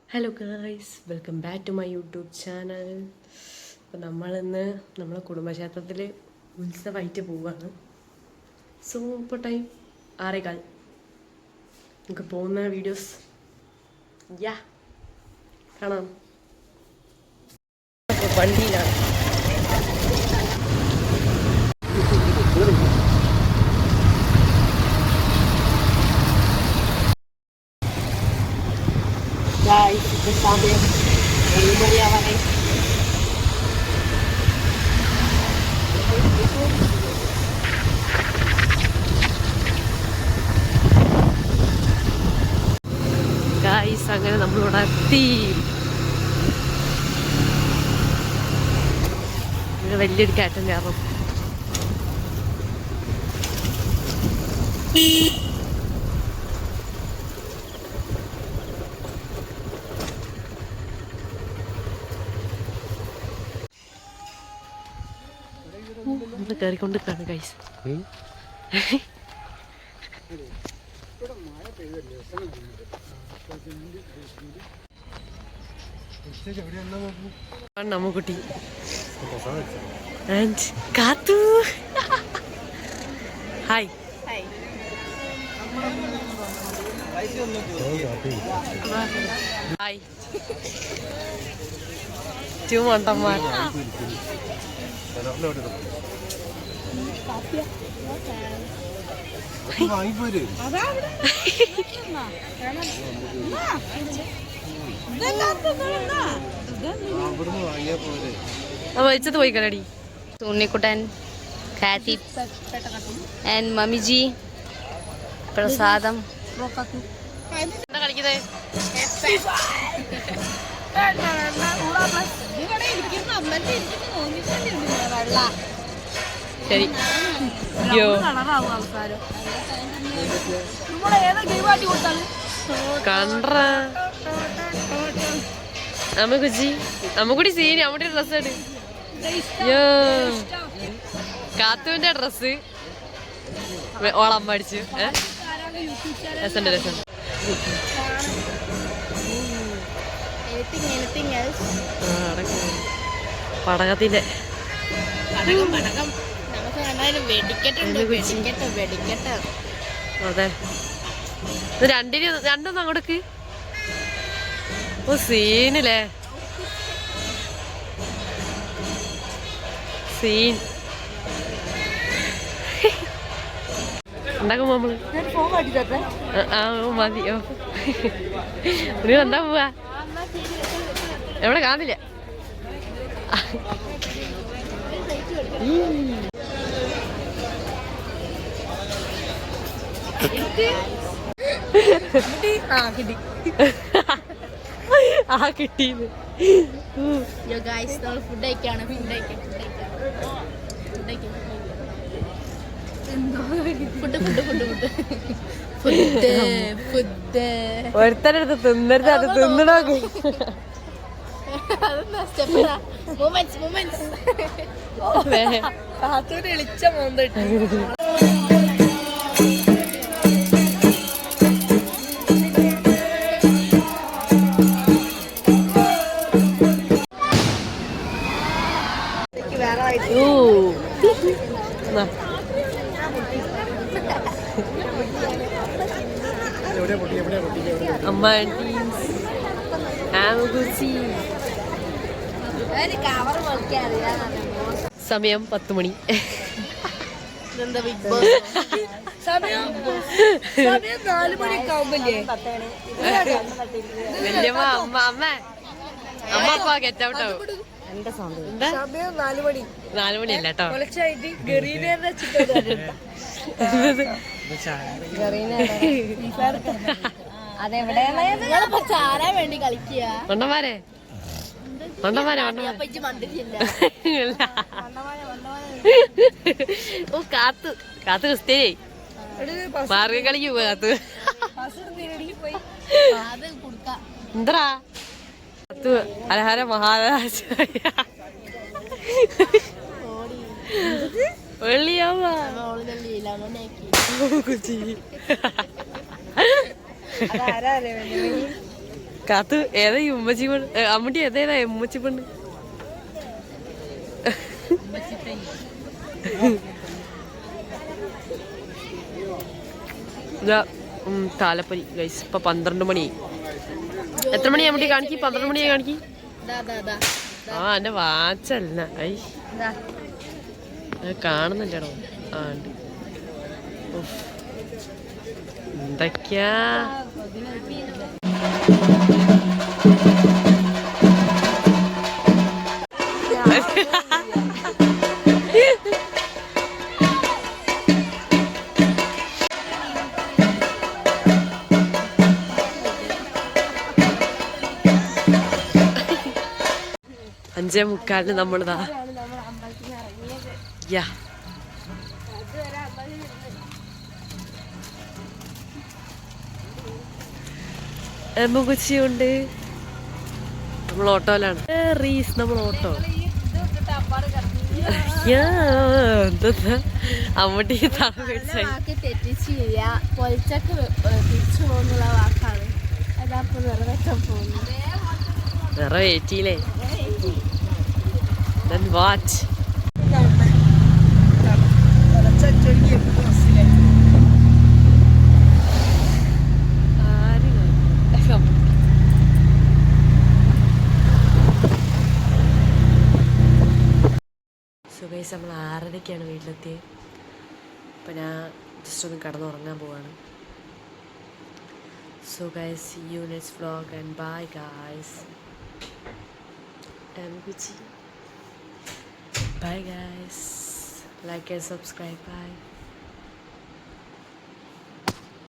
Hello guys, welcome back to my YouTube channel. അപ്പോൾ നമ്മളിന്ന് നമ്മളെ കുടുംബക്ഷേത്രത്തിൽ ഉത്സവമായിട്ട് പോവുകയാണ്. സോ ഇപ്പോൾ ടൈം 6:15. നമുക്ക് പോകുന്ന വീഡിയോസ് കാണാം. അപ്പോൾ വണ്ടിയിലാണ്. ഇപ്പോൾ സമയം 7 മണിയാവാനായി. ഗായ്സ്, അങ്ങനെ നമ്മളിവിടെ എത്തി. ഇവിടെ വലിയൊരു കയറ്റം കയറും. നമ്മൾ കയറിക്കൊണ്ട് കാണും ഗൈസ്. നമ്മക്കുട്ടി ആൻഡ് കാത്തു. ഹായ്. ഹായ്. മണ്ടന്മാർ. വലിച്ചത് പോയി കലടി. ഉണ്ണിക്കുട്ടൻ, കാത്തി ആൻഡ് മമ്മിജി പ്രസാദം. എന്താ കളിക്കുന്നത്? ശരി. കണ്ട നമ്മക്കൂടി സീനി നമ്മുടെ ഡ്രസ് ഇട്. കാത്തുവിന്റെ ഡ്രസ് ഓളമ്മ അടിച്ചു. രസണ്ട് രസണ്ട്. പടകത്തിന്റെ അതെ. രണ്ടൊന്നും അങ്ങോട്ടേക്ക്. ഓ സീനില്ലേ, സീൻ. ഉണ്ടാക്കും നമ്മള്. മതിയോ? നീ എന്താ പോവാ? എവിടെ കാണില്ല. കിട്ടീന്ന്. ഒരുത്തരടുത്ത് തിന്നരുത്, അത് തിന്നണോ? എളിച്ച മോന്തിട്ട് അമ്മ സമയം 10 മണി. വല്യമ്മ അമ്മ അമ്മ അമ്മ അപ്പ ഗെറ്റ് ഔട്ട് ആവും. 4 മണിയല്ല കേട്ടോ. വേണ്ടി കളിക്കുക മണ്ടന്മാരെ മണ്ടന്മാരെ. ഓ കാത്തു കാത്തു ക്രിസ്ത്യാനി മാർഗ കളിക്ക് പോവാ. കാത്തു എന്തറാ കാത്തു അലഹാര മഹാരാജ വെള്ളിയാവാ. കാത്തു ഏതാ ഈ ഉമ്മച്ചി പെണ്ണ്? അമ്മൂട്ടി ഏതേതാ ഉമ്മച്ചി പെണ്ണ്? താലപ്പൊലി ഗൈസ്. ഇപ്പൊ 12 മണിയായി. എത്ര മണിയാ അമ്മൂട്ടി കാണിക്കി? 12 മണിയായി കാണിക്കി. ആ എന്റെ വാച്ചല്ല. ഐ കാണുന്നുണ്ടോ? ആ ഉണ്ട്. എന്തൊക്കെയാ അഞ്ചേ മുക്കാലിന് നമ്മളിതാ യാ മുകുച്ചിയുണ്ട്. നമ്മൾ ഓട്ടോയിലാണ്. റീസ് നമ്മൾ ഓട്ടോ. അമ്മൂട്ടി തെറ്റിച്ചില്ല. പൊലിച്ചക്ക് തിരിച്ചു പോകുന്നുള്ള വാക്കാണ്. അതപ്പോ നിറവേറ്റാൻ പോകുന്നു. നിറവേറ്റിയില്ലേ? വാച്ച് സുഖേഷ് നമ്മൾ 6:30-ക്കാണ് വീട്ടിലെത്തിയത്. അപ്പം ഞാൻ ജസ്റ്റ് ഒന്ന് കിടന്നുറങ്ങാൻ പോവാണ്. So guys, see you next vlog and bye guys. Bye guys. Like and subscribe. Bye.